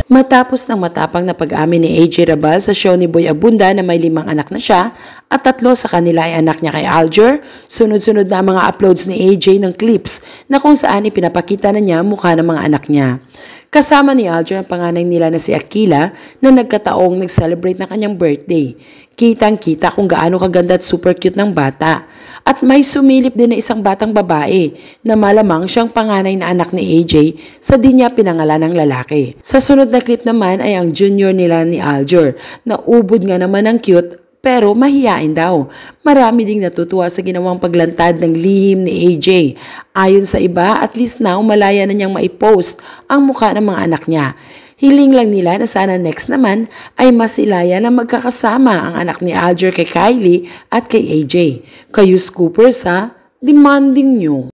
Matapos ng matapang na pag-amin ni AJ Rabal sa show ni Boy Abunda na may 5 anak na siya at 3 sa kanila ay anak niya kay Alger, sunod-sunod na ang mga uploads ni AJ ng clips na kung saan ipinapakita na niya mukha ng mga anak niya. Kasama ni Alger ang panganay nila na si Akila na nagkataong nag-celebrate ng kanyang birthday. Kitang-kita kung gaano kaganda at super cute ng bata. At may sumilip din na isang batang babae na malamang siyang panganay na anak ni AJ sa di niya pinangalan ng lalaki. Sa sunod na clip naman ay ang junior nila ni Alger na ubod nga naman ng cute pero mahiyain daw. Marami ding natutuwa sa ginawang paglantad ng lihim ni AJ. Ayon sa iba, at least now malaya na niyang maipost ang mukha ng mga anak niya. Hiling lang nila na sana next naman ay masilaya na magkakasama ang anak ni Alger kay Kylie at kay AJ. Kayo scoopers ha, demanding nyo.